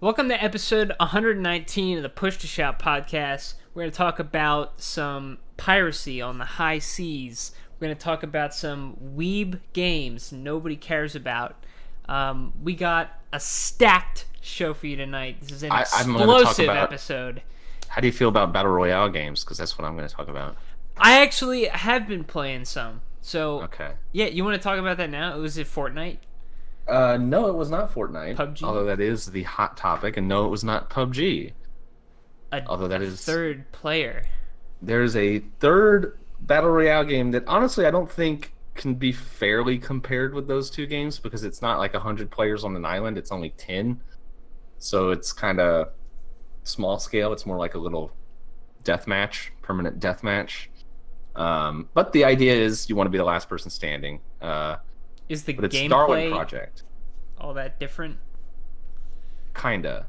Welcome to episode 119 of the Push to Shout podcast. We're going to talk about some piracy on the high seas. We're going to talk about some weeb games nobody cares about. We got a stacked show for you tonight. This is an I'm going to talk explosive about episode. how do you feel about battle royale games? Because that's what I'm going to talk about. I actually have been playing some. So, Okay. yeah, you want to talk about that now? Was it Fortnite? No, it was not Fortnite. PUBG? Although that is the hot topic, and no, it was not PUBG. A Although that is third player. there's a third battle royale game that honestly I don't think can be fairly compared with those two games because it's not like 100 players on an island. It's only 10, so it's kind of small scale. It's more like a little death match, permanent death match. But the idea is you want to be the last person standing. Is the But it's Darwin gameplay Project. all that different? Kinda.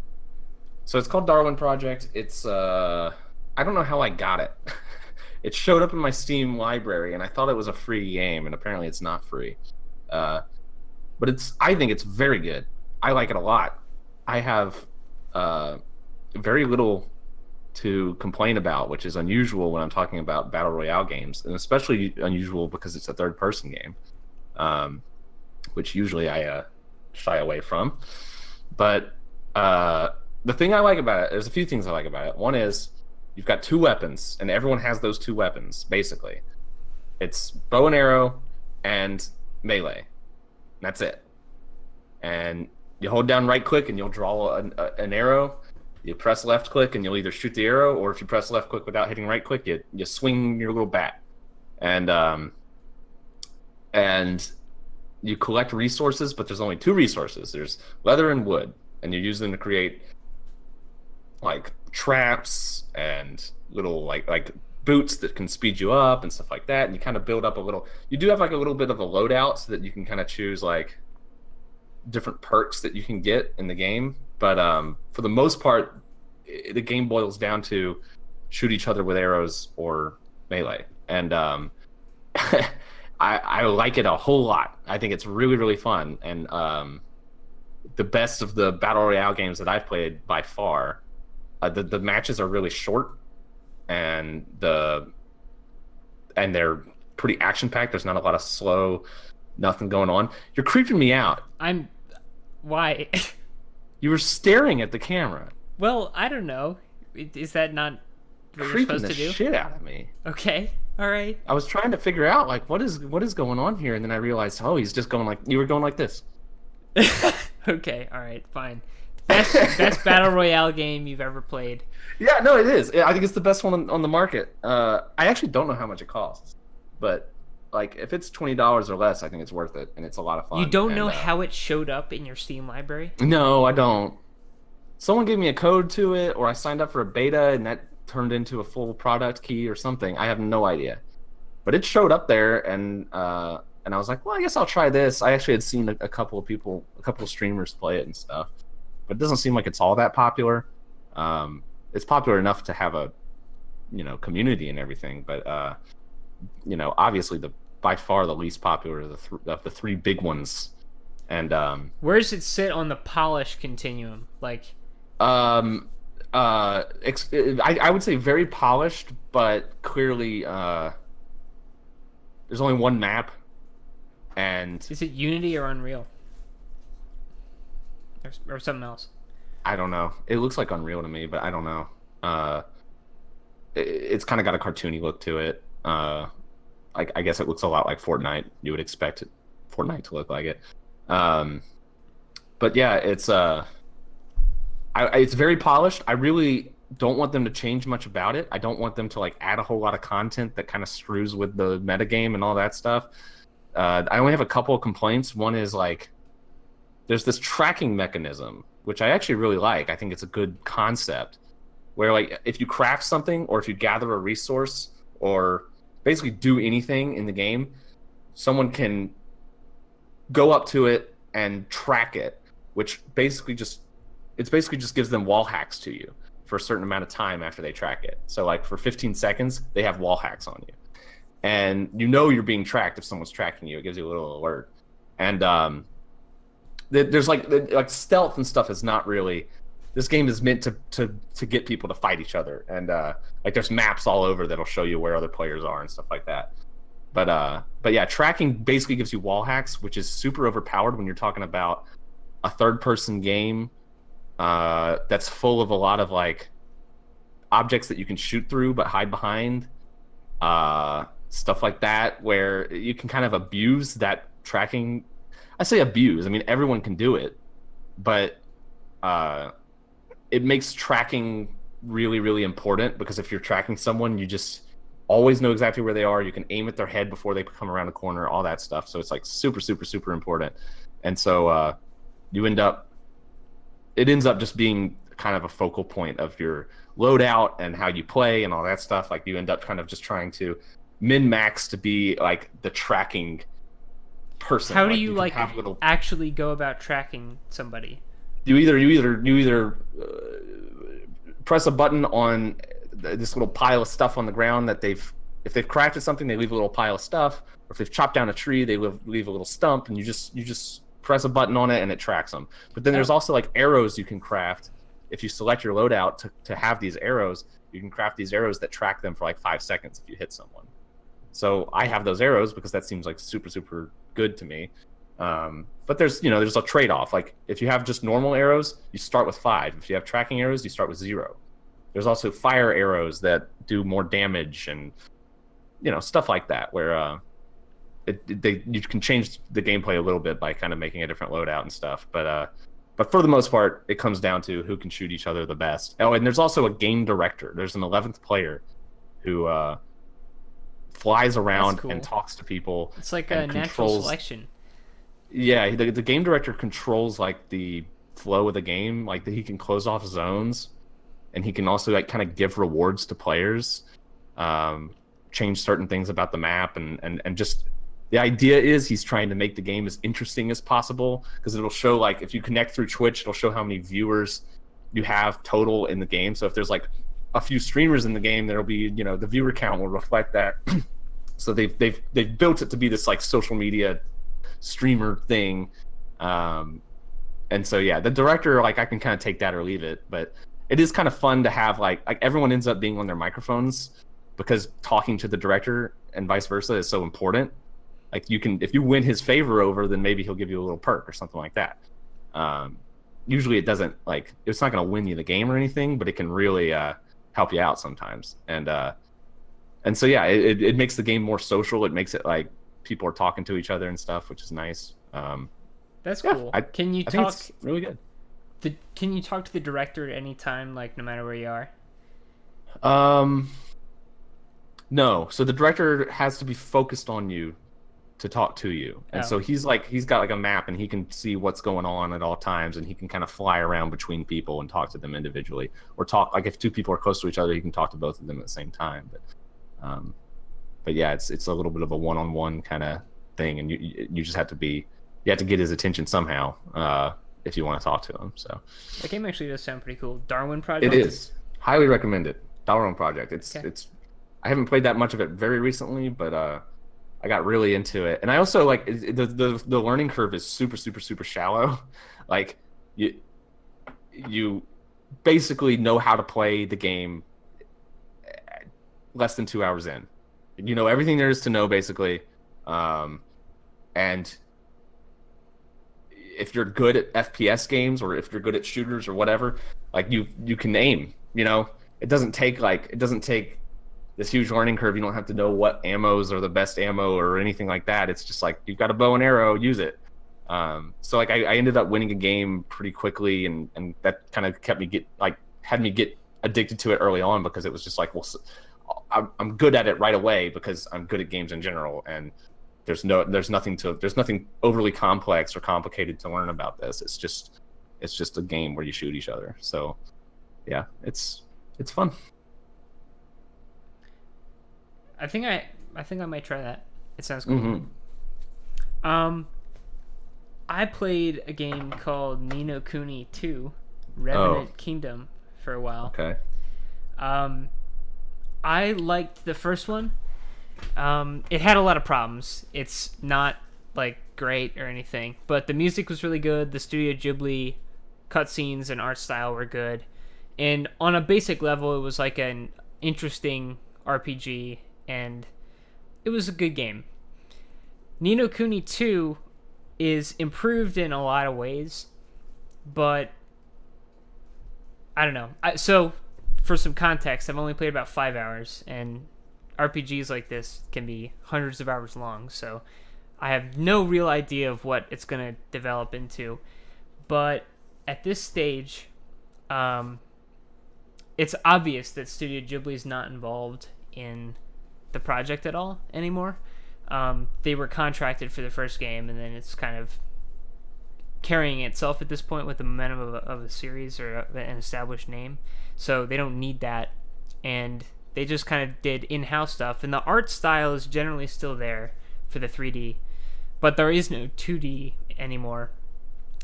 So it's called Darwin Project. It's I don't know how I got it. It showed up in my Steam library, and I thought it was a free game, and apparently it's not free. But I think it's very good. I like it a lot. I have very little to complain about, which is unusual when I'm talking about battle royale games, and especially unusual because it's a third-person game, which usually I shy away from. But the thing I like about it, there's a few things I like about it. One is you've got two weapons, and everyone has those two weapons, basically. It's bow and arrow and melee. And that's it. And you hold down right click and you'll draw an arrow. You press left click and you'll either shoot the arrow, or if you press left click without hitting right click, you swing your little bat. And you collect resources, but there's only two resources. There's leather and wood, and you use them to create like traps and little like boots that can speed you up and stuff like that. And you kind of build up a little. You do have like a little bit of a loadout so that you can kind of choose like different perks that you can get in the game. But for the most part, the game boils down to shoot each other with arrows or melee. And I like it a whole lot. I think it's really, really fun. And the best of the battle royale games that I've played by far. The matches are really short, and they're pretty action packed. There's not a lot of slow, nothing going on. You're creeping me out. Why? You were staring at the camera. Well, I don't know. Is that not what you're Creeping supposed the to do? shit out of me. Okay. All right. I was trying to figure out like what is going on here, and then I realized, oh, he's just going like you were going like this. Okay. All right. Fine. Best battle royale game you've ever played. Yeah, no, it is. I think it's the best one on the market. I actually don't know how much it costs, but like if it's $20 or less, I think it's worth it, and it's a lot of fun. You don't know And, how it showed up in your Steam library? No, I don't. Someone gave me a code to it, or I signed up for a beta, and that turned into a full product key or something. I have no idea, but it showed up there, and I was like, well, I guess I'll try this. I actually had seen a couple of streamers play it and stuff, but it doesn't seem like it's all that popular. It's popular enough to have a, community and everything, but obviously by far the least popular of the three big ones. And Where does it sit on the polish continuum? Like, I would say very polished, but clearly there's only one map, and is it Unity or Unreal? Or something else? I don't know. It looks like Unreal to me, but I don't know. It's kind of got a cartoony look to it. I guess it looks a lot like Fortnite. You would expect Fortnite to look like it. But yeah, it's very polished. I really don't want them to change much about it. I don't want them to like add a whole lot of content that kind of screws with the metagame and all that stuff. I only have a couple of complaints. One is like there's this tracking mechanism, which I actually really like. I think it's a good concept where like if you craft something or if you gather a resource or basically do anything in the game, someone can go up to it and track it, which basically just gives them wall hacks to you for a certain amount of time after they track it. So like for 15 seconds, they have wall hacks on you. And you're being tracked if someone's tracking you. It gives you a little alert. And there's like stealth and stuff is not really this game is meant to get people to fight each other, and like there's maps all over that'll show you where other players are and stuff like that. But yeah, tracking basically gives you wall hacks, which is super overpowered when you're talking about a third-person game that's full of a lot of like objects that you can shoot through but hide behind, stuff like that, where you can kind of abuse that tracking. I say abuse. I mean, everyone can do it, but it makes tracking really, really important, because if you're tracking someone, you just always know exactly where they are. You can aim at their head before they come around a corner, all that stuff. So it's like super, super, super important. And so it ends up just being kind of a focal point of your loadout and how you play and all that stuff. Like you end up kind of just trying to min-max to be like the tracking person. How do you like actually go about tracking somebody? You either press a button on this little pile of stuff on the ground that if they've crafted something, they leave a little pile of stuff, or if they've chopped down a tree, they leave a little stump, and you just press a button on it and it tracks them. But then there's also like arrows you can craft. If you select your loadout to have these arrows, you can craft these arrows that track them for like 5 seconds if you hit someone. So I have those arrows because that seems like super, super good to me. But there's a trade-off. Like if you have just normal arrows, you start with 5. If you have tracking arrows, you start with 0. There's also fire arrows that do more damage and stuff like that, where you can change the gameplay a little bit by kind of making a different loadout and stuff. But for the most part, it comes down to who can shoot each other the best. Oh, and there's also a game director. There's an 11th player who flies around and talks to people. It's like a natural selection. Yeah, the game director controls like the flow of the game. Like he can close off zones, and he can also like kind of give rewards to players, change certain things about the map, and just the idea is he's trying to make the game as interesting as possible, because it'll show, like, if you connect through Twitch, it'll show how many viewers you have total in the game. So if there's like a few streamers in the game, there'll be, the viewer count will reflect that. So they've built it to be this like social media streamer thing. And so yeah, the director, like, I can kind of take that or leave it, but it is kind of fun to have like everyone ends up being on their microphones, because talking to the director and vice versa is so important. Like if you win his favor over, then maybe he'll give you a little perk or something like that. Usually it doesn't, like, it's not going to win you the game or anything, but it can really help you out sometimes. And so yeah, it makes the game more social. It makes it like people are talking to each other and stuff, which is nice. That's cool. I think it's really good. Can you talk to the director at any time, like no matter where you are? No. So the director has to be focused on you to talk to you, and so he's got like a map, and he can see what's going on at all times, and he can kind of fly around between people and talk to them individually, or talk, like, if two people are close to each other, he can talk to both of them at the same time. But yeah, it's a little bit of a one-on-one kind of thing, and you just have to get his attention somehow if you want to talk to him. So that game actually does sound pretty cool. Darwin Project. It is highly recommended. Darwin Project. It's I haven't played that much of it very recently, but I got really into it. And I also like the learning curve is super, super, super shallow. Like you basically know how to play the game less than 2 hours in. You know everything there is to know, basically. And if you're good at FPS games, or if you're good at shooters or whatever, like you can aim, it doesn't take this huge learning curve. You don't have to know what ammos are the best ammo or anything like that. It's just like, you've got a bow and arrow, use it. So like I ended up winning a game pretty quickly, and that kind of had me get addicted to it early on, because it was just like, well, I'm good at it right away because I'm good at games in general, and there's nothing overly complex or complicated to learn about this. It's just a game where you shoot each other. So yeah, it's fun. I think I might try that. It sounds cool. Mm-hmm. I played a game called Ni no Kuni 2, Revenant Kingdom, for a while. Okay. I liked the first one. It had a lot of problems. It's not like great or anything, but the music was really good. The Studio Ghibli cutscenes and art style were good. And on a basic level, it was like an interesting RPG, and it was a good game. Ni no Kuni 2 is improved in a lot of ways, but I don't know. So, for some context, I've only played about 5 hours, and RPGs like this can be hundreds of hours long, so I have no real idea of what it's going to develop into. But at this stage, it's obvious that Studio Ghibli is not involved in the project at all anymore. They were contracted for the first game, and then it's kind of carrying itself at this point with the momentum of a series or an established name. So they don't need that, and they just kind of did in-house stuff. And the art style is generally still there for the 3D, but there is no 2D anymore.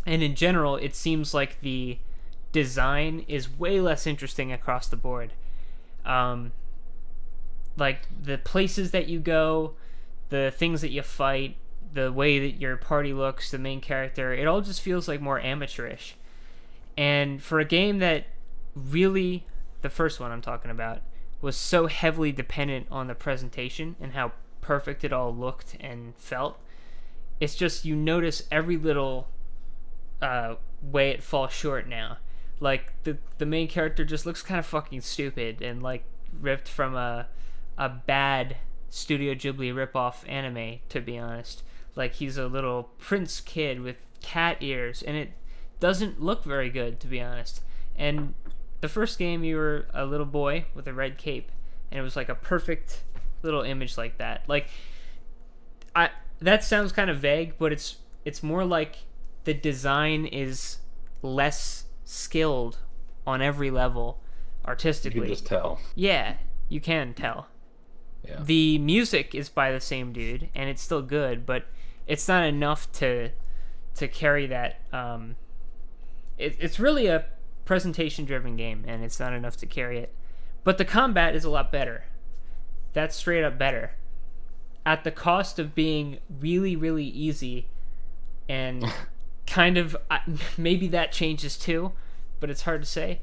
And in general, it seems like the design is way less interesting across the board. Like the places that you go, the things that you fight, the way that your party looks, the main character, it all just feels like more amateurish. And for a game that really, the first one I'm talking about, was so heavily dependent on the presentation and how perfect it all looked and felt, it's just, you notice every little way it falls short now. Like the main character just looks kind of fucking stupid and like ripped from a bad Studio Ghibli ripoff anime, to be honest. Like he's a little prince kid with cat ears, and it doesn't look very good, to be honest. And the first game, you were a little boy with a red cape, and it was like a perfect little image like that. Like, that sounds kind of vague, but it's more like the design is less skilled on every level artistically. You can just tell. Yeah, you can tell. Yeah. The music is by the same dude, and it's still good, but it's not enough to carry that. It's really a presentation-driven game, and it's not enough to carry it. But the combat is a lot better. That's straight up better. At the cost of being really, really easy, and kind of, maybe that changes too, but it's hard to say.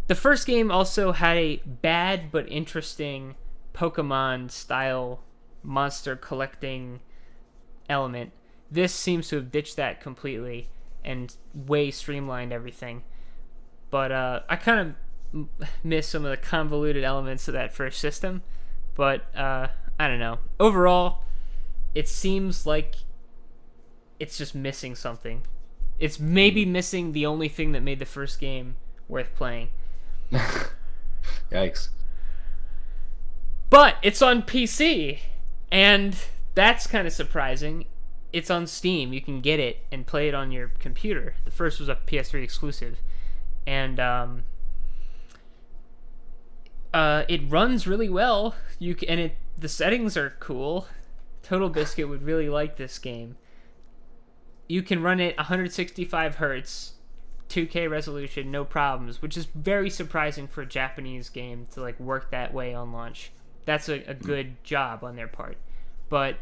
The first game also had a bad but interesting Pokemon-style monster collecting element. This seems to have ditched that completely and way streamlined everything. But I kind of miss some of the convoluted elements of that first system. But I don't know. Overall, it seems like it's just missing something. It's maybe missing the only thing that made the first game worth playing. Yikes. But it's on PC, and that's kind of surprising. It's on Steam. You can get it and play it on your computer. The first was a PS3 exclusive. And it runs really well. The settings are cool. Total Biscuit would really like this game. You can run it 165 hertz, 2K resolution, no problems, which is very surprising for a Japanese game to like work that way on launch. That's a good job on their part. But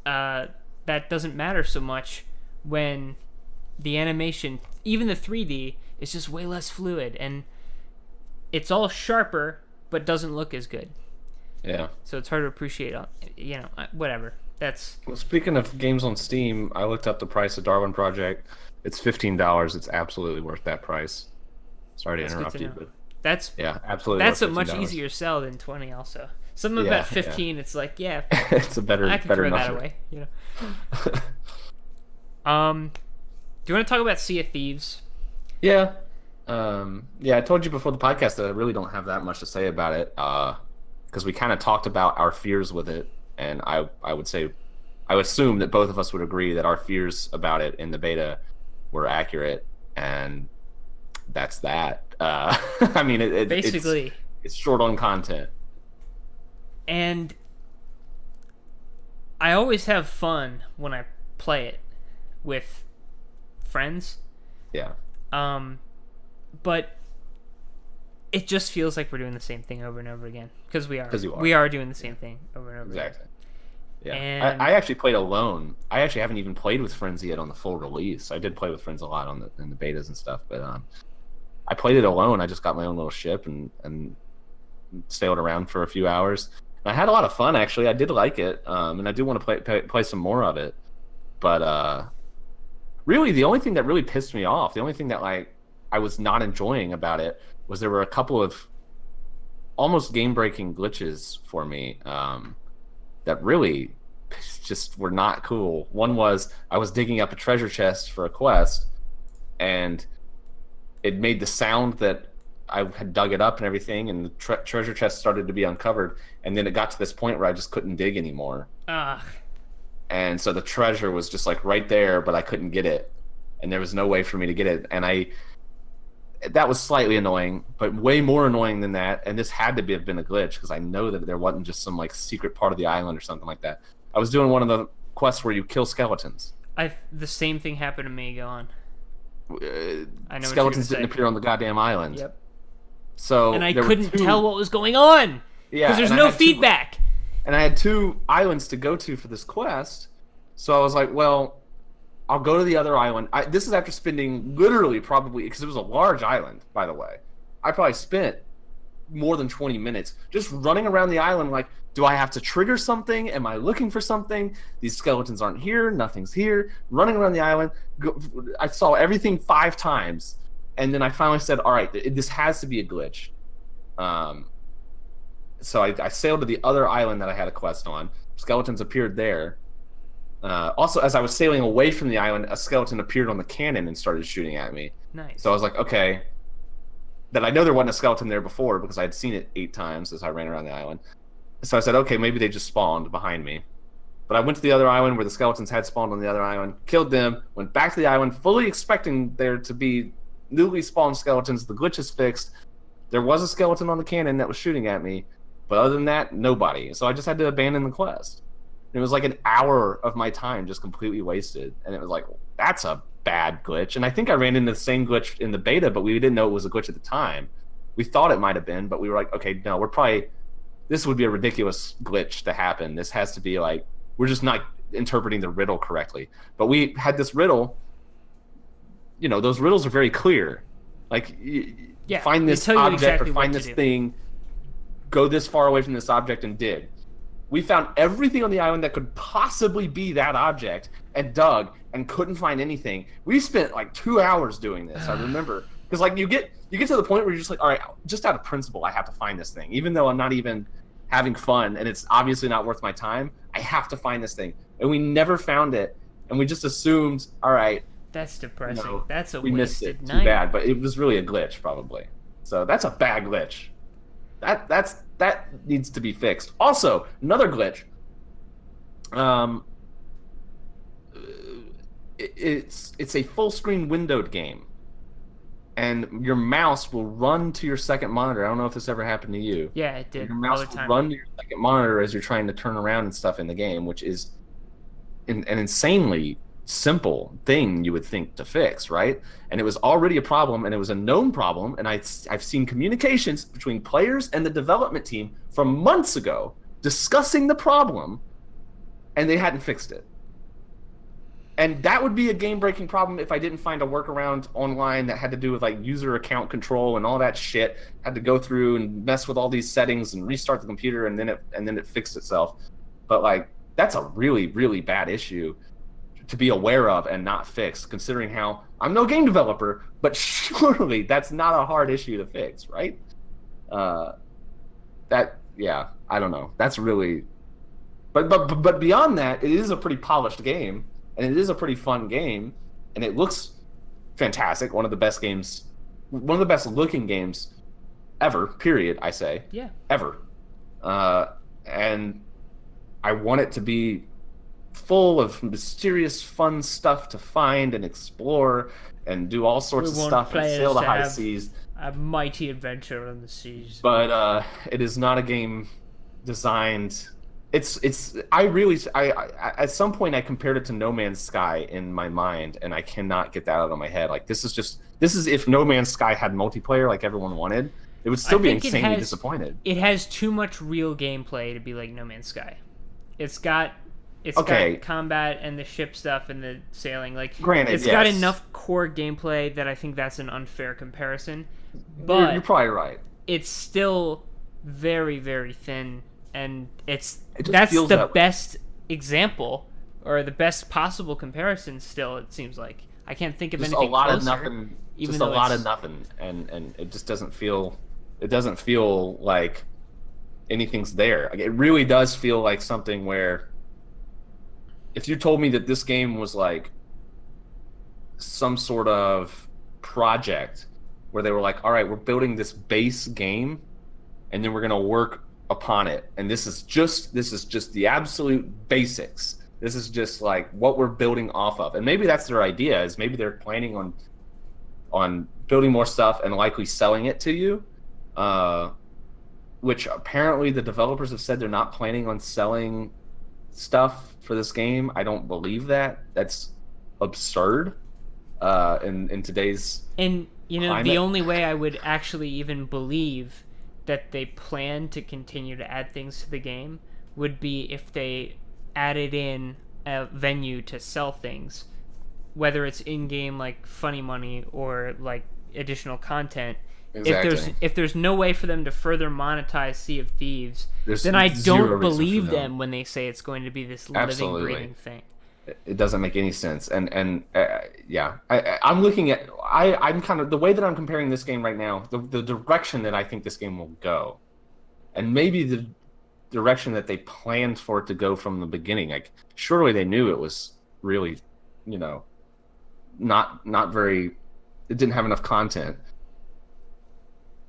that doesn't matter so much when the animation, even the 3D, is just way less fluid, and it's all sharper but doesn't look as good. Yeah. So it's hard to appreciate. Whatever. Well, speaking of games on Steam, I looked up the price of Darwin Project. It's $15. It's absolutely worth that price. Sorry to interrupt you, but absolutely. That's worth a much $15. easier sell than 20. Also, something about 15. Yeah. It's like it's a better. I can better throw number. that away. You know. Do you want to talk about Sea of Thieves? Yeah. I told you before the podcast that I really don't have that much to say about it, because we kind of talked about our fears with it, and I would assume that both of us would agree that our fears about it in the beta were accurate, and that's that. I mean, basically it's short on content, and I always have fun when I play it with friends. Yeah. But it just feels like we're doing the same thing over and over again, because we are. 'Cause you are. We are doing the same thing over and over Exactly. again. Yeah, And I actually played alone. I actually haven't even played with friends yet on the full release. I did play with friends a lot on the in the betas and stuff, but I played it alone. I just got my own little ship and sailed around for a few hours. And I had a lot of fun actually. I did like it, and I do want to play some more of it. But really, the only thing that really pissed me off, the only thing that like I was not enjoying about it was there were a couple of almost game-breaking glitches for me that really just were not cool. One was I was digging up a treasure chest for a quest, and it made the sound that I had dug it up and everything, and the treasure chest started to be uncovered, and then it got to this point where I just couldn't dig anymore. Ugh. And so the treasure was just like right there, but I couldn't get it, and there was no way for me to get it. And that was slightly annoying, but way more annoying than that. And this had to have been a glitch because I know that there wasn't just some like secret part of the island or something like that. I was doing one of the quests where you kill skeletons. The same thing happened to me. Go on. I know Skeletons didn't appear on the goddamn island. Yep. So and I couldn't tell what was going on because there's no feedback. And I had 2 islands to go to for this quest, so I was like, well, I'll go to the other island. This is after spending literally probably, because it was a large island, by the way. I probably spent more than 20 minutes just running around the island like, do I have to trigger something? Am I looking for something? These skeletons aren't here. Nothing's here. Running around the island. I saw everything 5 times. And then I finally said, all right, this has to be a glitch. So I sailed to the other island that I had a quest on. Skeletons appeared there. Also, as I was sailing away from the island, a skeleton appeared on the cannon and started shooting at me. Nice. So I was like, okay. Then I know there wasn't a skeleton there before because I had seen it 8 times as I ran around the island. So I said, okay, maybe they just spawned behind me. But I went to the other island where the skeletons had spawned on the other island, killed them, went back to the island, fully expecting there to be newly spawned skeletons. The glitch is fixed. There was a skeleton on the cannon that was shooting at me. But other than that, nobody. So I just had to abandon the quest. It was like an hour of my time just completely wasted. And it was like, that's a bad glitch. And I think I ran into the same glitch in the beta, but we didn't know it was a glitch at the time. We thought it might have been, but we were like, okay, no, this would be a ridiculous glitch to happen. This has to be like, we're just not interpreting the riddle correctly. But we had this riddle. You know, those riddles are very clear. Like, find this object exactly or find this thing, go this far away from this object and dig. We found everything on the island that could possibly be that object and dug and couldn't find anything. We spent like 2 hours doing this, I remember. Because like you get to the point where you're just like, all right, just out of principle, I have to find this thing. Even though I'm not even having fun and it's obviously not worth my time, I have to find this thing. And we never found it. And we just assumed, all right. That's depressing. You know, that's a we missed it. Night. Too bad, but it was really a glitch probably. So that's a bad glitch. That needs to be fixed. Also, another glitch. It's a full screen windowed game, and your mouse will run to your second monitor. I don't know if this ever happened to you. Yeah, it did. Your mouse will run to your second monitor as you're trying to turn around and stuff in the game, which is an insanely simple thing you would think to fix, right? And it was already a problem, and it was a known problem, and I've seen communications between players and the development team from months ago discussing the problem, and they hadn't fixed it. And that would be a game-breaking problem if I didn't find a workaround online that had to do with like user account control and all that shit. Had to go through and mess with all these settings and restart the computer, and then it fixed itself. But like that's a really, really bad issue to be aware of and not fix, considering how I'm no game developer, but surely that's not a hard issue to fix, right? I don't know. That's really, but beyond that, it is a pretty polished game, and it is a pretty fun game, and it looks fantastic. One of the best looking games ever. Period. I say. Yeah. Ever. And I want it to be full of mysterious, fun stuff to find and explore and do all sorts of stuff and sail the high seas. A mighty adventure on the seas. But it is not a game designed. At some point I compared it to No Man's Sky in my mind, and I cannot get that out of my head. Like this is if No Man's Sky had multiplayer like everyone wanted, it would still be insanely disappointed. It has too much real gameplay to be like No Man's Sky. It's got It's Okay, got combat and the ship stuff and the sailing. Like, granted, it's got yes. enough core gameplay that I think that's an unfair comparison. You're But probably right. it's still very, very thin, and It just that's feels the that way. best example or the best possible comparison. Still, it seems like I can't think of Just a anything lot closer. of nothing. Even Just a though lot of it's nothing, and it just doesn't feel. It doesn't feel like anything's there. Like, it really does feel like something where, if you told me that this game was like some sort of project where they were like, all right, we're building this base game, and then we're gonna work upon it, and this is just the absolute basics. This is just like what we're building off of, and maybe that's their idea. Is maybe they're planning on building more stuff and likely selling it to you, which apparently the developers have said they're not planning on selling stuff for this game. I don't believe that. That's absurd in today's And the climate. only way I would actually even believe that they plan to continue to add things to the game would be if they added in a venue to sell things, whether it's in-game like funny money or like additional content. Exactly. If there's no way for them to further monetize Sea of Thieves, There's then I zero don't reason for believe them. them when they say it's going to be this living, Absolutely. breathing thing. It doesn't make any sense, and yeah, I'm looking at I'm kind of the way that I'm comparing this game right now, the direction that I think this game will go, and maybe the direction that they planned for it to go from the beginning. Like, surely they knew it was really, not very, it didn't have enough content.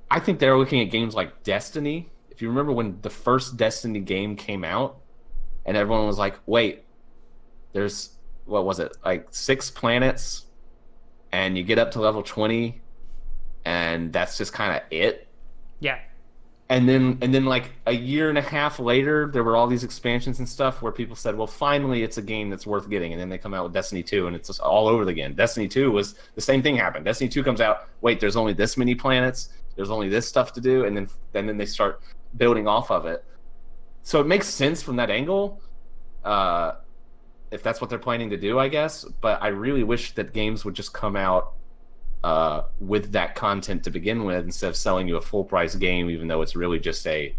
I think they're looking at games like Destiny. If you remember when the first Destiny game came out, and everyone was like, wait, there's, what was it, like 6 planets, and you get up to level 20, and that's just kind of it. Yeah. And then like a year and a half later, there were all these expansions and stuff where people said, well, finally it's a game that's worth getting. And then they come out with Destiny 2, and it's just all over again. Destiny 2 was the same thing happened. Destiny 2 comes out, wait, there's only this many planets, there's only this stuff to do, and then they start building off of it. So it makes sense from that angle, if that's what they're planning to do, I guess. But I really wish that games would just come out with that content to begin with, instead of selling you a full price game, even though it's really just a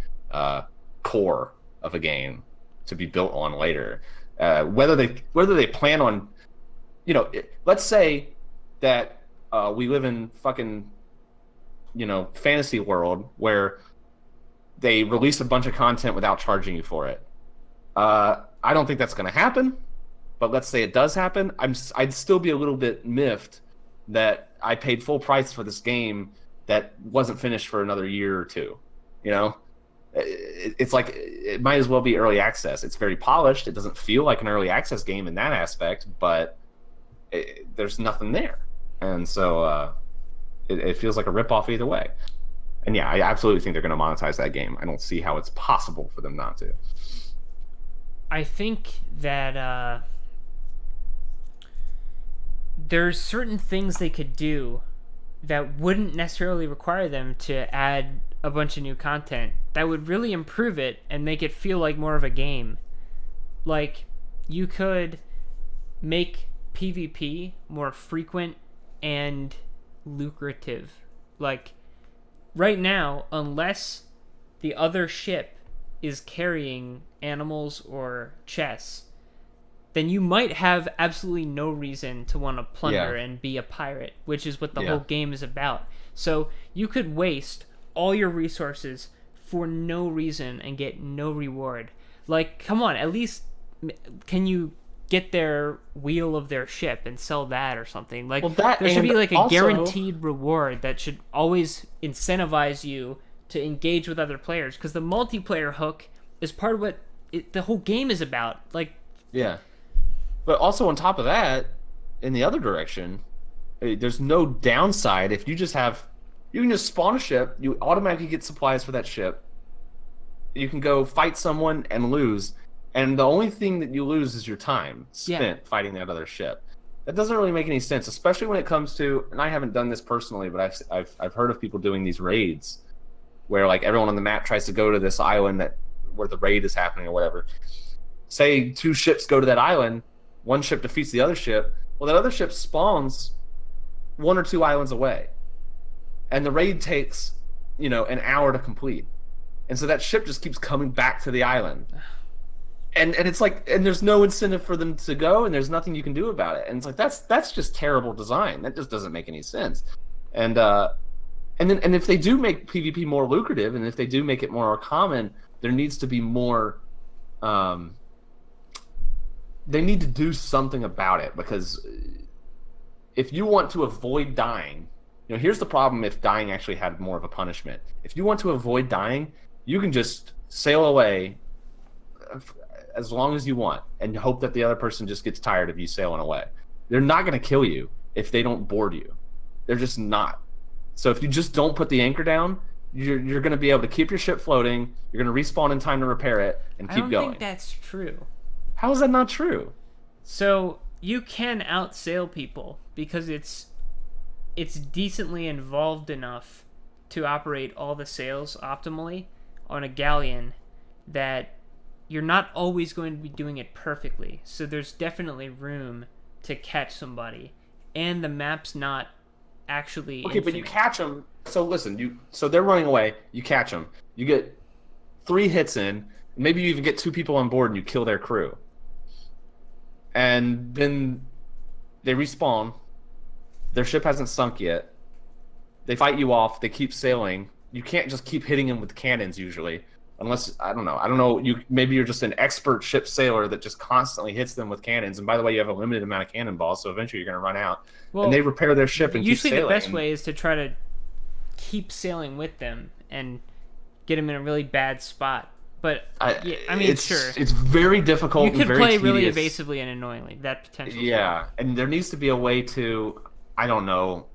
core of a game to be built on later. Whether they plan on, let's say that we live in fucking, fantasy world where they release a bunch of content without charging you for it. I don't think that's going to happen, but let's say it does happen. I'd still be a little bit miffed that I paid full price for this game that wasn't finished for another year or two. It's like, it might as well be early access. It's very polished. It doesn't feel like an early access game in that aspect, but there's nothing there. And so it feels like a ripoff either way. And yeah, I absolutely think they're going to monetize that game. I don't see how it's possible for them not to. I think that there's certain things they could do that wouldn't necessarily require them to add a bunch of new content that would really improve it and make it feel like more of a game. Like, you could make PvP more frequent and lucrative. Like, right now, unless the other ship is carrying animals or chests, then you might have absolutely no reason to want to plunder and be a pirate, which is what the whole game is about. So you could waste all your resources for no reason and get no reward. Like, come on, at least can you get their wheel of their ship and sell that or something? Like, there should be like a guaranteed reward that should always incentivize you to engage with other players, because the multiplayer hook is part of what the whole game is about. Like, yeah. But also on top of that, in the other direction, there's no downside if you can just spawn a ship, you automatically get supplies for that ship, you can go fight someone and lose, and the only thing that you lose is your time spent fighting that other ship. That doesn't really make any sense, especially when it comes to, and I haven't done this personally, but I've heard of people doing these raids where like everyone on the map tries to go to this island where the raid is happening or whatever. say 2 ships go to that island, one ship defeats the other ship. Well, that other ship spawns 1 or 2 islands away, and the raid takes, an hour to complete, and so that ship just keeps coming back to the island, and it's like, and there's no incentive for them to go, and there's nothing you can do about it, and it's like that's just terrible design. That just doesn't make any sense, and if they do make PvP more lucrative, and if they do make it more common, there needs to be more. They need to do something about it, because if you want to avoid dying, here's the problem. If dying actually had more of a punishment, if you want to avoid dying, you can just sail away as long as you want and hope that the other person just gets tired of you sailing away. They're not going to kill you if they don't board you. They're just not. So if you just don't put the anchor down, you're going to be able to keep your ship floating. You're going to respawn in time to repair it and keep going. I don't think that's true. How is that not true? So you can outsail people because it's decently involved enough to operate all the sails optimally on a galleon that you're not always going to be doing it perfectly. So there's definitely room to catch somebody, and the map's not actually okay, but you catch them. So listen, so they're running away. You catch them. You get 3 hits in. Maybe you even get 2 people on board and you kill their crew. And then they respawn. Their ship hasn't sunk yet. They fight you off. They keep sailing. You can't just keep hitting them with cannons usually, unless I don't know. Maybe you're just an expert ship sailor that just constantly hits them with cannons. And by the way, you have a limited amount of cannonballs, so eventually you're going to run out. Well, and they repair their ship and keep sailing. Usually, the best way is to try to keep sailing with them and get them in a really bad spot. But sure, it's very difficult. You could and very play tedious. Really evasively and annoyingly. That potential. Yeah, and there needs to be a way to, I don't know,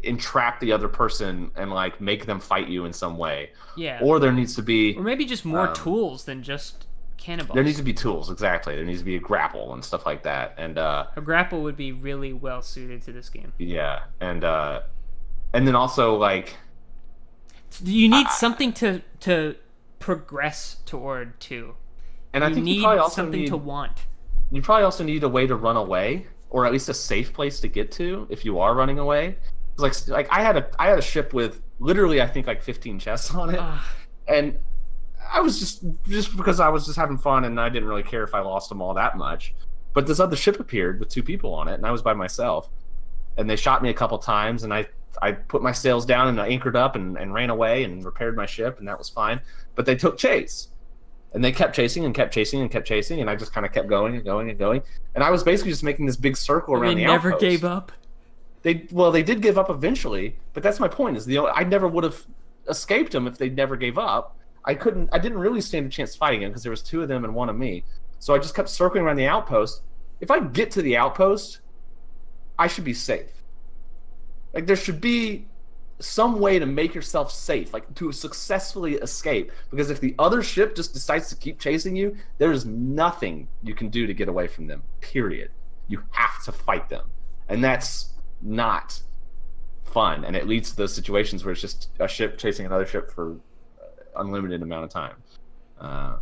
entrap the other person and like make them fight you in some way. Yeah. Or there needs to be, or maybe just more tools than just cannonballs. There needs to be tools, exactly. There needs to be a grapple and stuff like that. And a grapple would be really well suited to this game. Yeah, and then also like, you need something to progress toward too. And I think you probably also something need, to want. You probably also need a way to run away, or at least a safe place to get to if you are running away. Like I had a ship with literally I think like 15 chests on it, and I was just because I was just having fun and I didn't really care if I lost them all that much. But this other ship appeared with 2 people on it, and I was by myself, and they shot me a couple times, and I put my sails down and I anchored up and ran away and repaired my ship, and that was fine. But they took chase, and they kept chasing and kept chasing and kept chasing, and I just kind of kept going and going and going. And I was basically just making this big circle around the outpost. They never gave up? They did give up eventually, but that's my point. I never would have escaped them if they never gave up. I didn't really stand a chance fighting them because there was 2 of them and 1 of me. So I just kept circling around the outpost. If I get to the outpost, I should be safe. Like, there should be some way to make yourself safe, like to successfully escape. Because if the other ship just decides to keep chasing you, there is nothing you can do to get away from them, period. You have to fight them. And that's not fun. And it leads to those situations where it's just a ship chasing another ship for unlimited amount of time.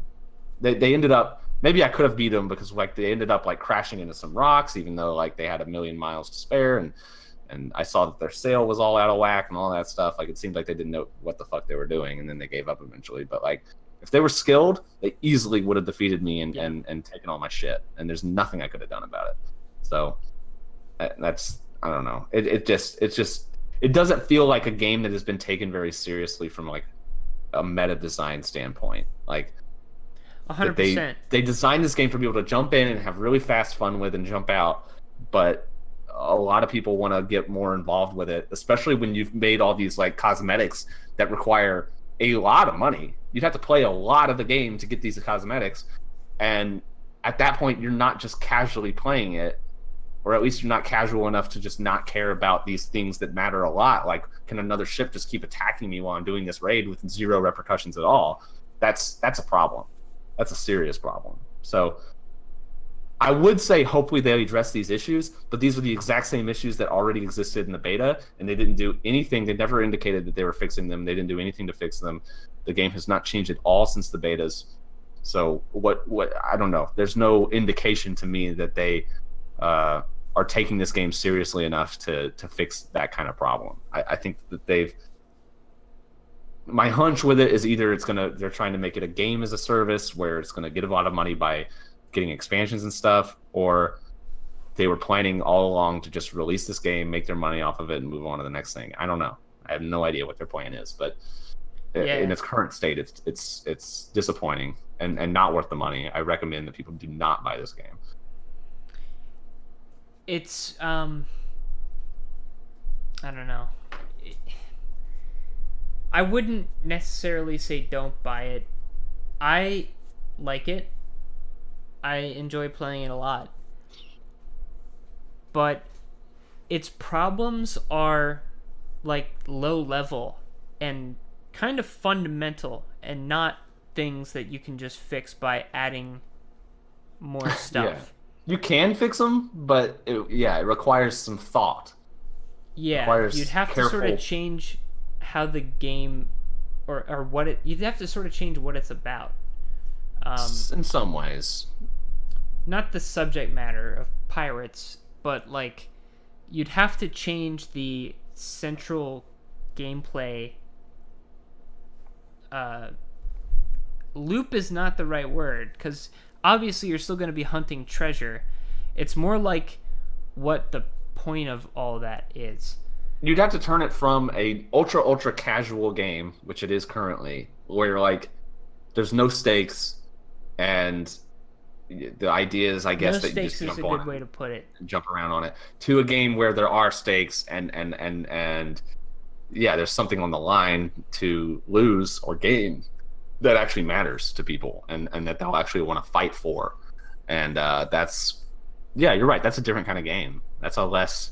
They ended up, maybe I could have beat them because like they ended up like crashing into some rocks, even though like they had 1,000,000 miles to spare, and I saw that their sail was all out of whack and all that stuff. Like, it seemed like they didn't know what the fuck they were doing, and then they gave up eventually. But like, if they were skilled, they easily would have defeated me and taken all my shit, and there's nothing I could have done about it. So that's, I don't know. It doesn't feel like a game that has been taken very seriously from like a meta design standpoint. Like, 100%. They designed this game for people to jump in and have really fast fun with and jump out, but a lot of people want to get more involved with it, especially when you've made all these like cosmetics that require a lot of money. You'd have to play a lot of the game to get these cosmetics, and at that point you're not just casually playing it, or at least you're not casual enough to just not care about these things that matter a lot. Like, can another ship just keep attacking me while I'm doing this raid with 0 repercussions at all? That's a problem. That's a serious problem. So I would say hopefully they address these issues, but these are the exact same issues that already existed in the beta, and they didn't do anything. They never indicated that they were fixing them. They didn't do anything to fix them. The game has not changed at all since the betas. So what I don't know. There's no indication to me that they are taking this game seriously enough to fix that kind of problem. I think that my hunch with it is either they're trying to make it a game as a service where it's gonna get a lot of money by getting expansions and stuff, or they were planning all along to just release this game, make their money off of it, and move on to the next thing. I don't know. I have no idea what their plan is, but in its current state, it's disappointing and not worth the money. I recommend that people do not buy this game. It's I don't know. I wouldn't necessarily say don't buy it. I like it. I enjoy playing it a lot. But its problems are like low level and kind of fundamental and not things that you can just fix by adding more stuff. Yeah. You can fix them, but it requires some thought. Yeah, you'd have to sort of change how the game or what you'd have to sort of change what it's about. In some ways. Not the subject matter of pirates, but like you'd have to change the central gameplay. Loop is not the right word, because obviously you're still going to be hunting treasure. It's more like what the point of all that is. You'd have to turn it from a ultra casual game, which it is currently, where like there's no stakes, and the idea is, I guess, that you just jump on it. No stakes is a good way to put it. Jump around on it, to a game where there are stakes and yeah, there's something on the line to lose or gain that actually matters to people, and that they'll actually want to fight for. And that's, yeah, you're right. That's a different kind of game. That's a less,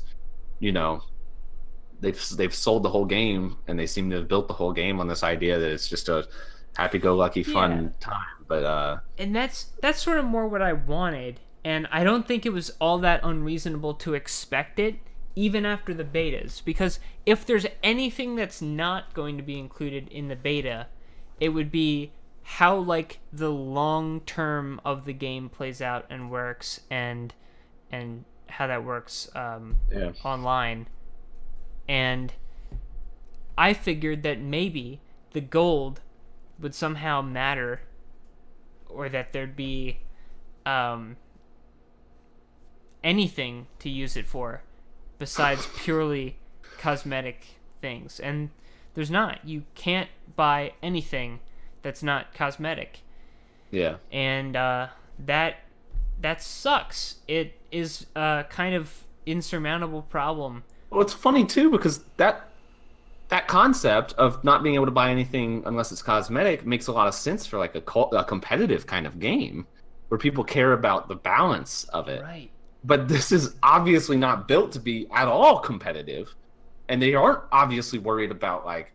they've sold the whole game, and they seem to have built the whole game on this idea that it's just a happy-go-lucky fun time. But and that's sort of more what I wanted, and I don't think it was all that unreasonable to expect it, even after the betas, because if there's anything that's not going to be included in the beta, it would be how like the long term of the game plays out and works, and how that works online. And I figured that maybe the gold would somehow matter, or that there'd be anything to use it for besides purely cosmetic things. And there's not. You can't buy anything that's not cosmetic. Yeah. And that sucks. It is a kind of insurmountable problem. Well, it's funny too, because that concept of not being able to buy anything unless it's cosmetic makes a lot of sense for like a competitive kind of game where people care about the balance of it. Right. But this is obviously not built to be at all competitive, and they aren't obviously worried about like,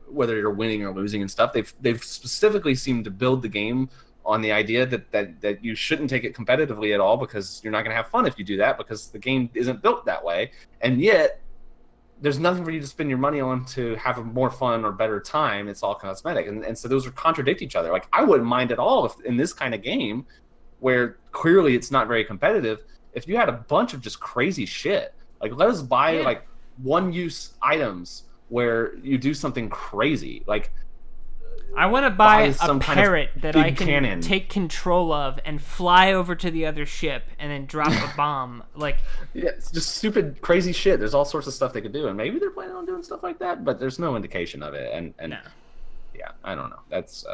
whether you're winning or losing and stuff. They've specifically seemed to build the game on the idea that you shouldn't take it competitively at all, because you're not going to have fun if you do that, because the game isn't built that way. And yet there's nothing for you to spend your money on to have a more fun or better time. It's all cosmetic. And so those contradict each other. Like, I wouldn't mind at all if in this kind of game where clearly it's not very competitive, if you had a bunch of just crazy shit. Like, let us buy like one-use items where you do something crazy. Like, I want to buy a parrot that I can take control of and fly over to the other ship and then drop a bomb. Like, yeah, it's just stupid, crazy shit. There's all sorts of stuff they could do, and maybe they're planning on doing stuff like that, but there's no indication of it. And no. Yeah, I don't know. That's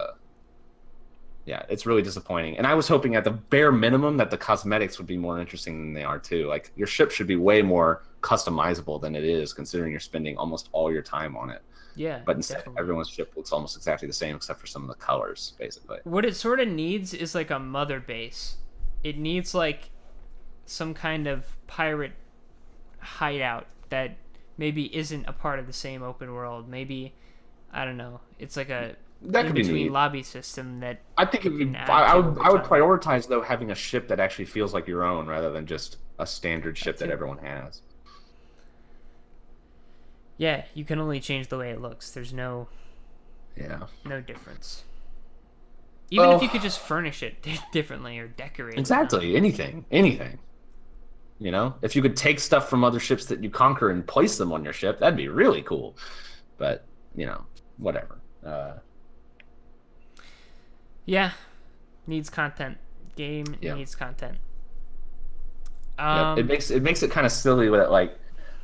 yeah, it's really disappointing. And I was hoping at the bare minimum that the cosmetics would be more interesting than they are too. Like, your ship should be way more customizable than it is, considering you're spending almost all your time on it. Yeah, but instead, everyone's ship looks almost exactly the same except for some of the colors, basically. What it sort of needs is like a mother base. It needs like some kind of pirate hideout that maybe isn't a part of the same open world. Maybe, I don't know. It's like a in-between lobby system that I think it would be. I would prioritize though having a ship that actually feels like your own, rather than just a standard ship that everyone has. Yeah, you can only change the way it looks. There's no difference. Even if you could just furnish it differently or decorate it. Exactly. Anything. You know, if you could take stuff from other ships that you conquer and place them on your ship, that'd be really cool. But, you know, whatever. Yeah. Needs content. Game needs content. It makes it kind of silly that like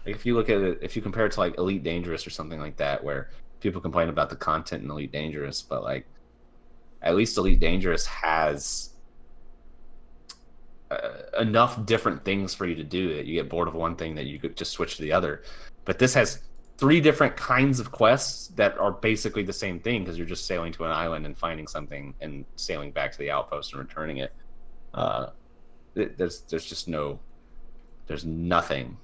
if you look at it, if you compare it to like Elite Dangerous or something like that, where people complain about the content in Elite Dangerous, but like at least Elite Dangerous has enough different things for you to do that you get bored of one thing that you could just switch to the other. But this has 3 different kinds of quests that are basically the same thing because you're just sailing to an island and finding something and sailing back to the outpost and returning it. There's nothing.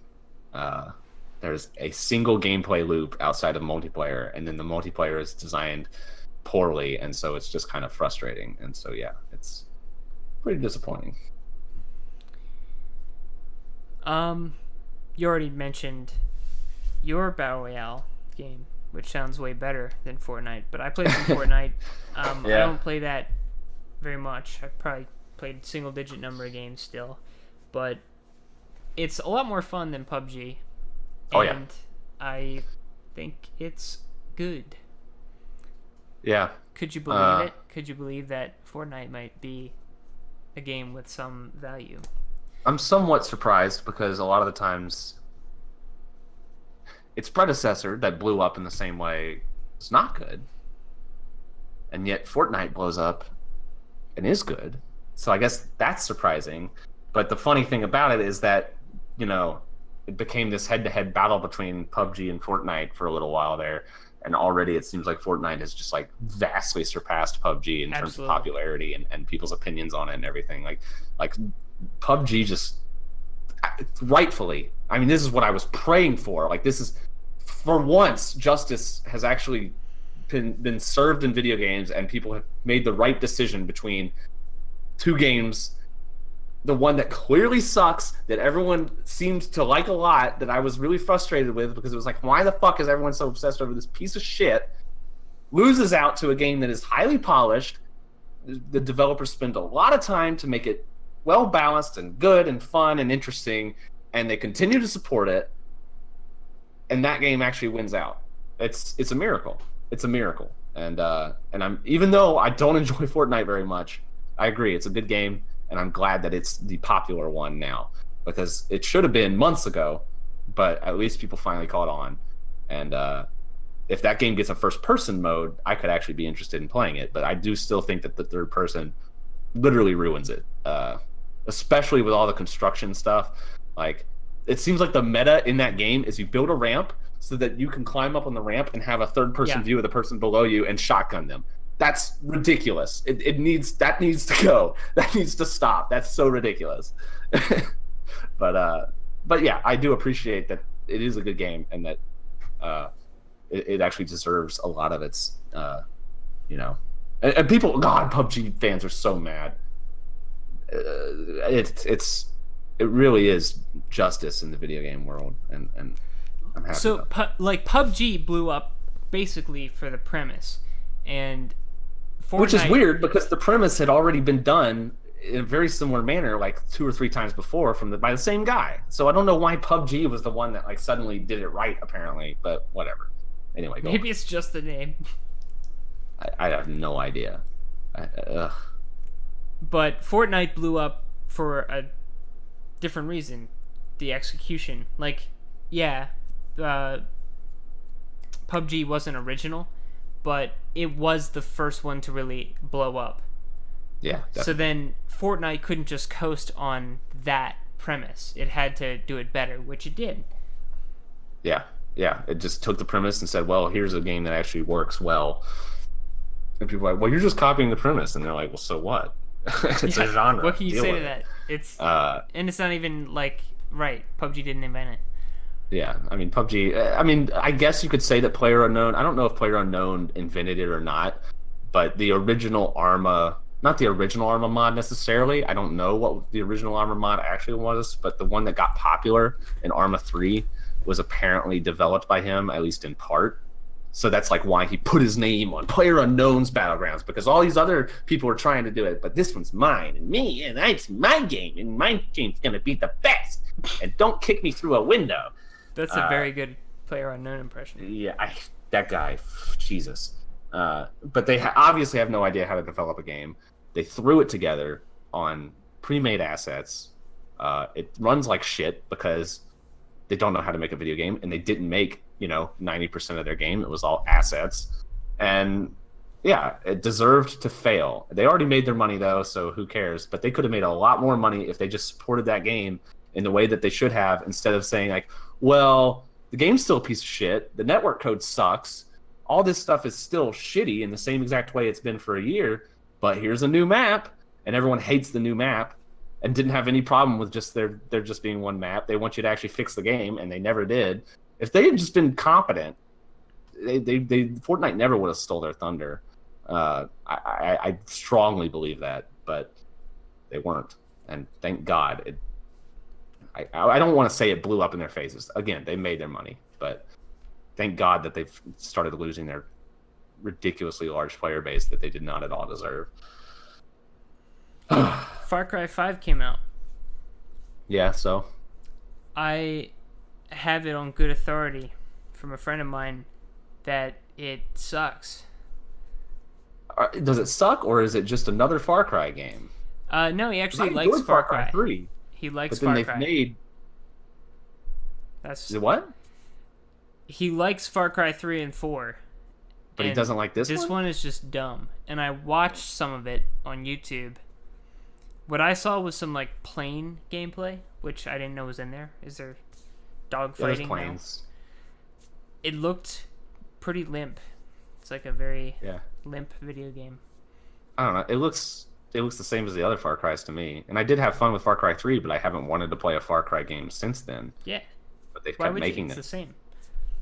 There's a single gameplay loop outside of multiplayer, and then the multiplayer is designed poorly, and so it's just kind of frustrating. And so yeah, it's pretty disappointing. You already mentioned your Battle Royale game, which sounds way better than Fortnite, but I played some Fortnite. I don't play that very much. I've probably played single-digit number of games still, but it's a lot more fun than PUBG. And I think it's good. Yeah. Could you believe it? Could you believe that Fortnite might be a game with some value? I'm somewhat surprised because a lot of the times its predecessor that blew up in the same way is not good. And yet Fortnite blows up and is good. So I guess that's surprising. But the funny thing about it is that, you know, it became this head-to-head battle between PUBG and Fortnite for a little while there. And already it seems like Fortnite has just like vastly surpassed PUBG in terms of popularity and people's opinions on it and everything. Like PUBG just rightfully, I mean, this is what I was praying for. Like, this is, for once, justice has actually been served in video games, and people have made the right decision between 2 games. The one that clearly sucks, that everyone seemed to like a lot, that I was really frustrated with because it was like, why the fuck is everyone so obsessed over this piece of shit? Loses out to a game that is highly polished. The developers spend a lot of time to make it well balanced and good and fun and interesting, and they continue to support it. And that game actually wins out. It's a miracle. It's a miracle. And I'm, even though I don't enjoy Fortnite very much, I agree it's a good game. And I'm glad that it's the popular one now, because it should have been months ago, but at least people finally caught on. And if that game gets a first-person mode, I could actually be interested in playing it. But I do still think that the third person literally ruins it, especially with all the construction stuff. Like, it seems like the meta in that game is you build a ramp so that you can climb up on the ramp and have a third-person view of the person below you and shotgun them. That's ridiculous. That needs to go. That needs to stop. That's so ridiculous. But yeah, I do appreciate that it is a good game and that it actually deserves a lot of its, you know. And people, God, PUBG fans are so mad. It really is justice in the video game world, and I'm happy. So, like, PUBG blew up basically for the premise, and Fortnite, which is weird because the premise had already been done in a very similar manner, like 2 or 3 times before by the same guy. So I don't know why PUBG was the one that like suddenly did it right, apparently. But whatever. Anyway, maybe it's just the name. I have no idea. But Fortnite blew up for a different reason. The execution. Like, yeah, PUBG wasn't original, but it was the first one to really blow up. Yeah, definitely. So then Fortnite couldn't just coast on that premise. It had to do it better, which it did. Yeah. It just took the premise and said, well, here's a game that actually works well. And people are like, well, you're just copying the premise. And they're like, well, so what? It's a genre. What can you say to that? It's and it's not even like, right, PUBG didn't invent it. Yeah, I mean, PUBG, I mean, I guess you could say that PlayerUnknown, I don't know if PlayerUnknown invented it or not, but the original Arma, not the original Arma mod necessarily, I don't know what the original Arma mod actually was, but the one that got popular in Arma 3 was apparently developed by him, at least in part. So that's like why he put his name on PlayerUnknown's Battlegrounds, because all these other people are trying to do it, but this one's mine and me, and it's my game, and my game's gonna be the best. And don't kick me through a window. That's a very good PlayerUnknown impression. Yeah, that guy, Jesus. But they obviously have no idea how to develop a game. They threw it together on pre-made assets. It runs like shit because they don't know how to make a video game, and they didn't make 90% of their game. It was all assets, and yeah, it deserved to fail. They already made their money though, so who cares? But they could have made a lot more money if they just supported that game in the way that they should have, instead of saying like, well, the game's still a piece of shit, the network code sucks, all this stuff is still shitty in the same exact way it's been for a year, but here's a new map, and everyone hates the new map and didn't have any problem with just there just being one map. They want you to actually fix the game, and they never did. If they had just been competent, they Fortnite never would have stole their thunder. I strongly believe that, but they weren't, and thank God. I don't want to say it blew up in their faces. Again, they made their money, but thank God that they've started losing their ridiculously large player base that they did not at all deserve. Far Cry 5 came out. Yeah, so I have it on good authority from a friend of mine that it sucks. Does it suck, or is it just another Far Cry game? No, he actually likes Far Cry 3. He likes But then Far Cry. made. That's What? He likes Far Cry 3 and 4. But he doesn't like this one? This one is just dumb. And I watched some of it on YouTube. What I saw was some like plane gameplay, which I didn't know was in there. Is there dogfighting? There's planes. It looked pretty limp. It's like a very Yeah. limp video game. I don't know. It looks the same as the other Far Cry's to me. And I did have fun with Far Cry 3, but I haven't wanted to play a Far Cry game since then. Yeah. But they've Why kept would making you? It's them. the same.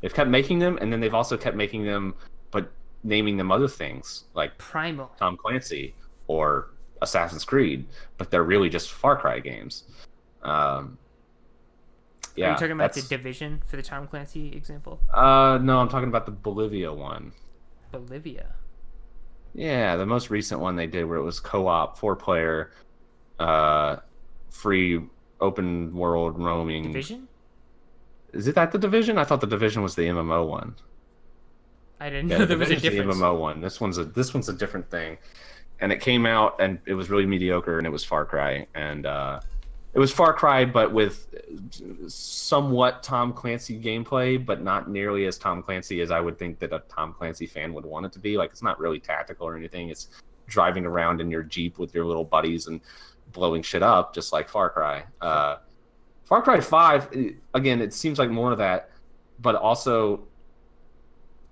They've kept making them, and then they've also kept making them, but naming them other things, like Primal. Tom Clancy or Assassin's Creed, but they're really just Far Cry games. Yeah, Are you talking about the that's- Division for the Tom Clancy example? No, I'm talking about the Bolivia one. Bolivia. Yeah, the most recent one they did where it was co-op, 4-player, free open world roaming. Division? Is it that the Division? I thought the Division was the MMO one. I didn't Yeah, know the there was a Division's difference. the MMO one. This one's a different thing, and it came out and it was really mediocre, and it was Far Cry, and it was Far Cry but with somewhat Tom Clancy gameplay, but not nearly as Tom Clancy as I would think that a Tom Clancy fan would want it to be. Like, it's not really tactical or anything. It's driving around in your Jeep with your little buddies and blowing shit up, just like Far Cry. Far Cry 5, again, it seems like more of that, but also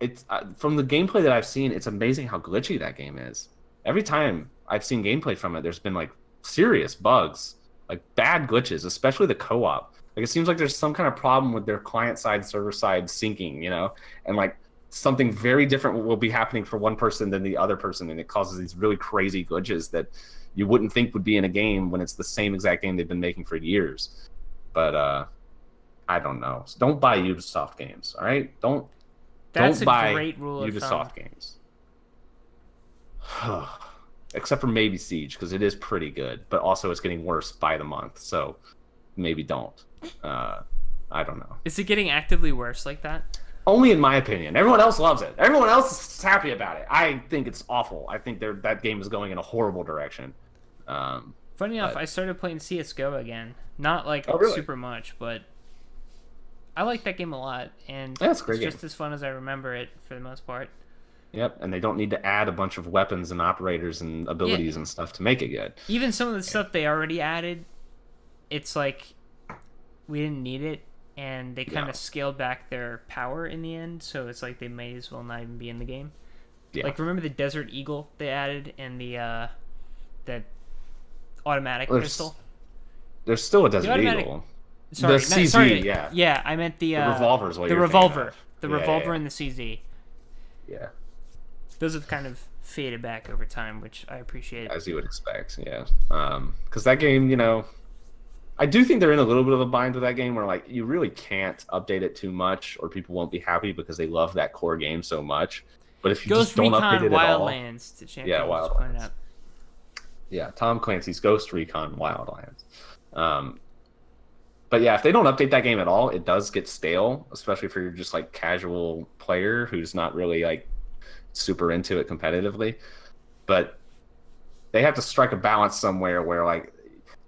it's from the gameplay that I've seen, it's amazing how glitchy that game is. Every time I've seen gameplay from it, there's been like serious bugs, like bad glitches, especially the co-op. Like, it seems like there's some kind of problem with their client side, server side syncing, and like something very different will be happening for one person than the other person, and it causes these really crazy glitches that you wouldn't think would be in a game when it's the same exact game they've been making for years. But I don't know. So don't buy Ubisoft games, all right? That's Don't buy a great rule of thumb. Ubisoft games. Except for maybe Siege, because it is pretty good, but also it's getting worse by the month, so maybe don't. I don't know. Is it getting actively worse like that? Only in my opinion. Everyone else loves it. Everyone else is happy about it. I think it's awful. I think that game is going in a horrible direction. Funny enough, I started playing CSGO again. Not like Oh, really? super much, but I like that game a lot, and Yeah, it's a great it's game. just as fun as I remember it for the most part. Yep, and they don't need to add a bunch of weapons and operators and abilities and stuff to make it good. Even some of the stuff they already added, it's like we didn't need it, and they kind No. of scaled back their power in the end, so it's like they may as well not even be in the game. Yeah. Like, remember the Desert Eagle they added and the that automatic There's pistol? There's still a Desert automatic- Eagle. Sorry, the CZ, sorry. yeah. Yeah, I meant the revolver is what the you're thinking revolver. of. The Yeah, revolver yeah. and the CZ. Yeah, Those have kind of faded back over time, which I appreciate. as you would expect, yeah. Because that game, I do think they're in a little bit of a bind with that game where like you really can't update it too much or people won't be happy because they love that core game so much. But if you Ghost just don't Recon update it at all, Wildlands to champions Wildlands. pointed out. Yeah, Tom Clancy's Ghost Recon Wildlands. But yeah, if they don't update that game at all, it does get stale, especially if you're just like casual player who's not really like super into it competitively. But they have to strike a balance somewhere where like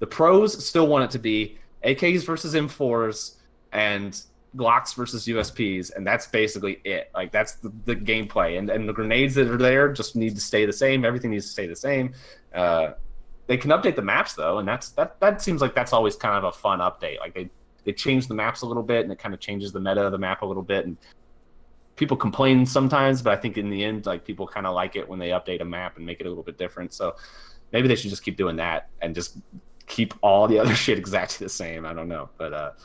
the pros still want it to be AKs versus M4s and Glocks versus USPs, and that's basically it. Like that's the gameplay, and the grenades that are there just need to stay the same. Everything needs to stay the same. They can update the maps though, and that seems like that's always kind of a fun update. Like they change the maps a little bit, and it kind of changes the meta of the map a little bit. And people complain sometimes, but I think in the end, like people kind of like it when they update a map and make it a little bit different. So maybe they should just keep doing that and just keep all the other shit exactly the same. I don't know, but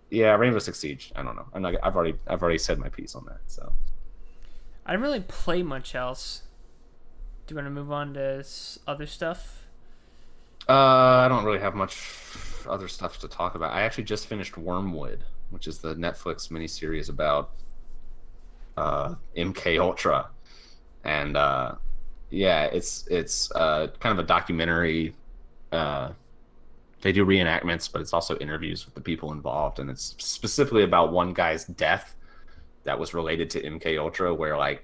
yeah, Rainbow Six Siege. I don't know. I've already said my piece on that. So I didn't really play much else. Do you want to move on to other stuff? I don't really have much other stuff to talk about. I actually just finished Wormwood, which is the Netflix miniseries about MK Ultra, and yeah, it's kind of a documentary. They do reenactments, but it's also interviews with the people involved, and it's specifically about one guy's death that was related to MK Ultra, where like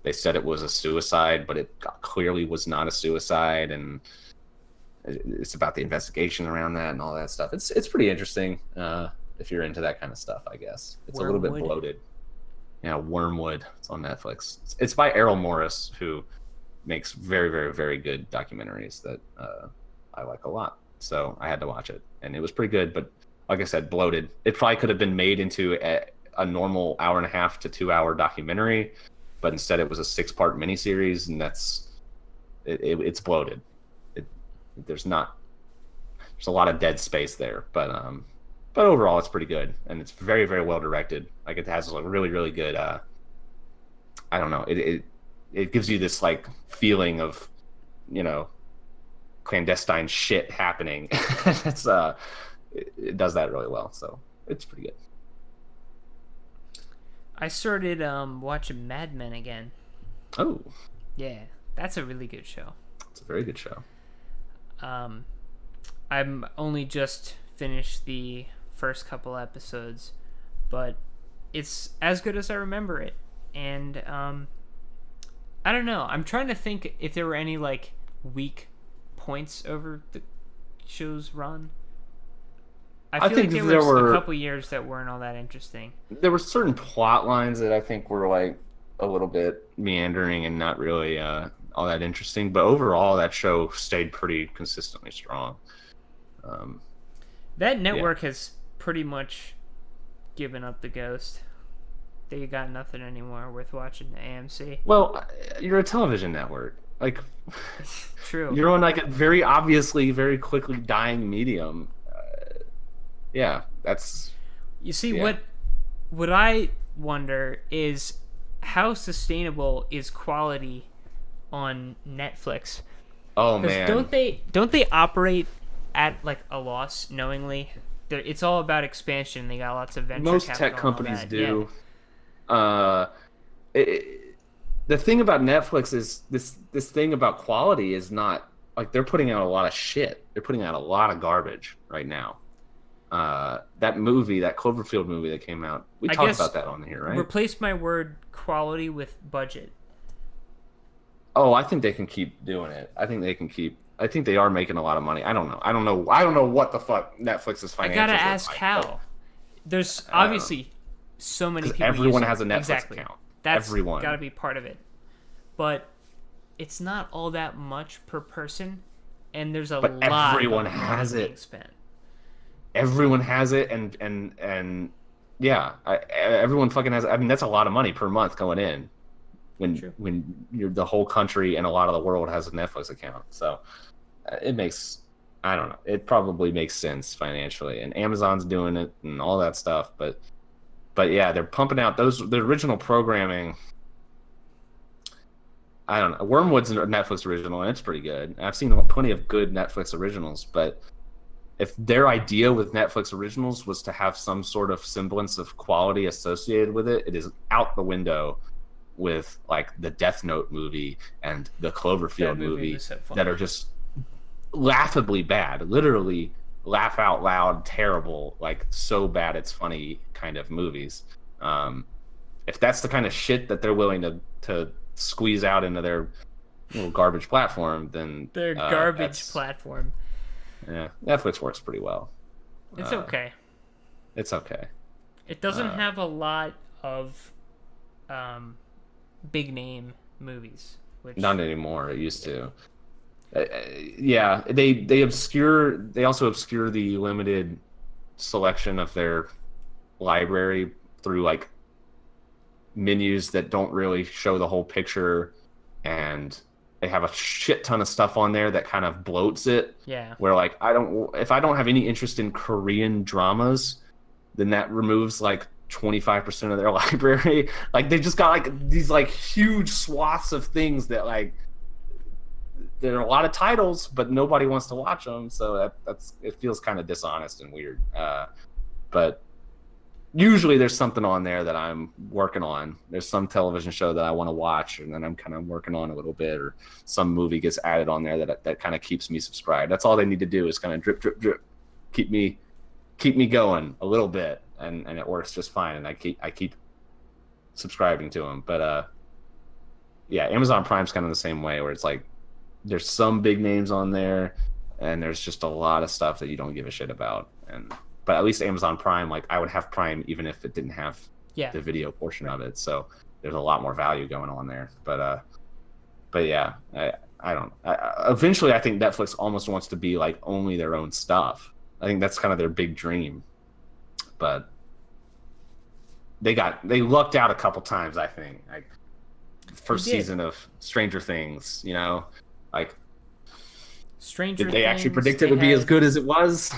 they said it was a suicide, but it clearly was not a suicide, and it's about the investigation around that and all that stuff. It's pretty interesting if you're into that kind of stuff, I guess. It's a little bit bloated. Yeah, Wormwood. It's on Netflix. It's by Errol Morris, who makes very, very, very good documentaries that I like a lot. So I had to watch it, and it was pretty good. But like I said, bloated. It probably could have been made into a normal 1.5 to 2 hour documentary, but instead it was a 6-part miniseries, and it's bloated. There's a lot of dead space there, but overall it's pretty good, and it's very, very well directed. Like it has a really, really good I don't know, it gives you this like feeling of, you know, clandestine shit happening. It does that really well, so it's pretty good. I started watching Mad Men again. Oh Yeah, that's a really good show. It's a very good show. I'm only just finished the first couple episodes, but it's as good as I remember it. And I don't know. I'm trying to think if there were any like weak points over the show's run. I feel think like there were a couple years that weren't all that interesting. There were certain plot lines that I think were like a little bit meandering and not really all that interesting, but overall that show stayed pretty consistently strong. That network has pretty much given up the ghost. They got nothing anymore worth watching. AMC. Well, you're a television network. Like, true. You're on like a very obviously, very quickly dying medium. Yeah, that's. You see, what I wonder is how sustainable is quality on Netflix? Oh man, don't they operate at like a loss knowingly? It's all about expansion. They got lots of venture. Most tech companies do. Yeah. The thing about Netflix is this thing about quality is not like they're putting out a lot of shit. They're putting out a lot of garbage right now. That movie, that Cloverfield movie that came out, we talked about that on here, right? Replace my word quality with budget. Oh, I think they can keep doing it. I think they are making a lot of money. I don't know what the fuck Netflix is financials. I gotta ask how. There's obviously so many people. Everyone has a Netflix account. That's everyone gotta be part of it. But it's not all that much per person, and there's a lot. Everyone has it. Spent. Everyone has it, and yeah, everyone fucking has it. I mean, that's a lot of money per month going in. When you're the whole country and a lot of the world has a Netflix account, so it makes, I don't know, it probably makes sense financially, and Amazon's doing it and all that stuff, but yeah, they're pumping out the original programming. I don't know, Wormwood's a Netflix original and it's pretty good. I've seen plenty of good Netflix originals, but if their idea with Netflix originals was to have some sort of semblance of quality associated with it, it is out the window with like the Death Note movie and the Cloverfield movie was so funny. that are just laughably bad, literally laugh out loud, terrible, like so bad it's funny kind of movies. If that's the kind of shit that they're willing to squeeze out into their little garbage platform, then Their garbage platform. Yeah, Netflix works pretty well. It's okay. It's okay. It doesn't have a lot of big name movies. Which... Not anymore. It used to. Yeah, they obscure. They also obscure the limited selection of their library through like menus that don't really show the whole picture, and they have a shit ton of stuff on there that kind of bloats it. Yeah. Where like if I don't have any interest in Korean dramas, then that removes like 25% of their library. Like they just got like these like huge swaths of things that like there are a lot of titles, but nobody wants to watch them. So that's it feels kind of dishonest and weird. But usually there's something on there that I'm working on. There's some television show that I want to watch, and then I'm kind of working on a little bit, or some movie gets added on there that kind of keeps me subscribed. That's all they need to do is kind of drip, drip, drip, keep me going a little bit, and it works just fine. And I keep subscribing to them. But yeah, Amazon Prime's kind of the same way, where it's like there's some big names on there, and there's just a lot of stuff that you don't give a shit about. But at least Amazon Prime, like I would have Prime even if it didn't have the video portion of it. So there's a lot more value going on there. But yeah, I don't. Eventually, I think Netflix almost wants to be like only their own stuff. I think that's kind of their big dream. But they lucked out a couple times. I think like first season of Stranger Things, you know, like Stranger Things. Did they actually predict it would be as good as it was?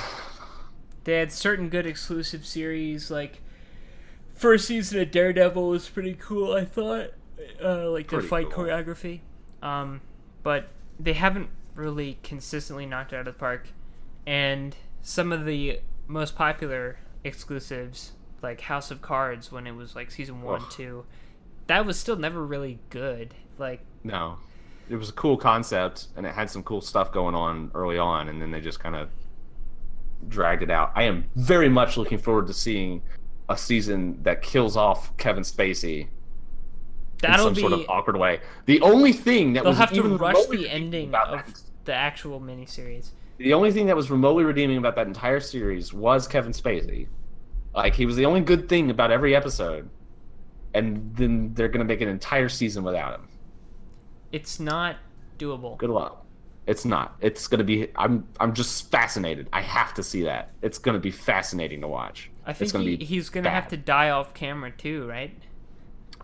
They had certain good exclusive series, like first season of Daredevil was pretty cool, I thought. Like the fight choreography. But they haven't really consistently knocked it out of the park. And some of the most popular exclusives, like House of Cards, when it was like season 1, 2, that was still never really good. Like no. It was a cool concept, and it had some cool stuff going on early on, and then they just kind of dragged it out. I am very much looking forward to seeing a season that kills off Kevin Spacey in some sort of awkward way. The only thing that was even have to rush the ending of the actual miniseries. The only thing that was remotely redeeming about that entire series was Kevin Spacey. Like, he was the only good thing about every episode, and then they're going to make an entire season without him. It's not doable. Good luck. It's not. It's going to be... I'm just fascinated. I have to see that. It's going to be fascinating to watch. I think he's going to have to die off camera too, right?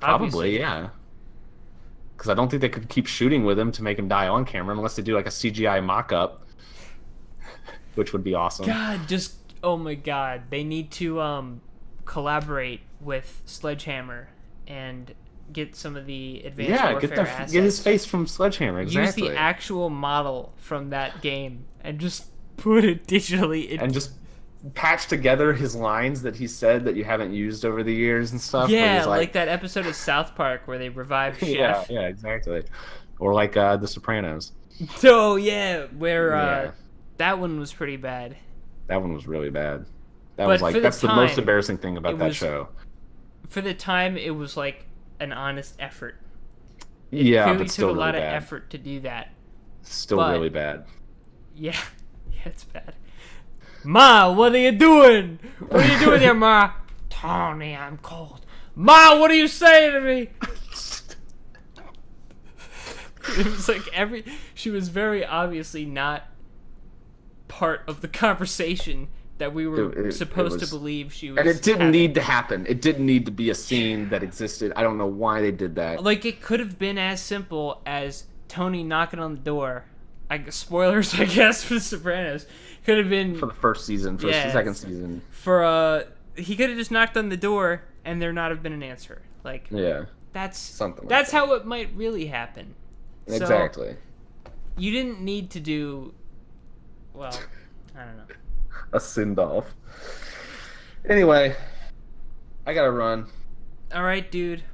Probably, Obviously. Yeah. Because I don't think they could keep shooting with him to make him die on camera unless they do like a CGI mock-up, which would be awesome. God, oh my God. They need to collaborate with Sledgehammer and get some of the advanced warfare assets. Get his face from Sledgehammer, exactly. Use the actual model from that game and just put it digitally. And just patch together his lines that he said that you haven't used over the years and stuff. Yeah, like that episode of South Park where they revived Chef. Yeah, exactly. Or like The Sopranos. Oh, yeah, where that one was pretty bad. That one was really bad. That's the most embarrassing thing about that show. For the time, it was like an honest effort. Yeah, but still took a lot really of bad. effort to do that. Still really bad. Yeah, it's bad. Ma, what are you doing? What are you doing there, Ma? Tony, I'm cold. Ma, what are you saying to me? It was like she was very obviously not part of the conversation that we were supposed to believe she was. And it didn't need to happen. It didn't need to be a scene that existed. I don't know why they did that. Like, it could have been as simple as Tony knocking on the door. Spoilers, I guess, for The Sopranos. Could have been for the first season, the second season. He could have just knocked on the door and there not have been an answer. Like, yeah, that's something. That's how it might really happen. Exactly. So, you didn't need to do. Well, I don't know. A Sindoff. Anyway, I gotta run. All right, dude.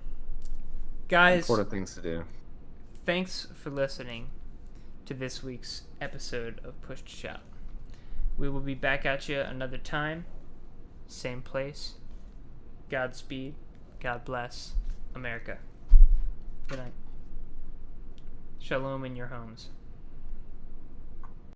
Guys, Important things to do. thanks for listening to this week's episode of Push to Shop. We will be back at you another time, same place. Godspeed. God bless America. Good night. Shalom in your homes.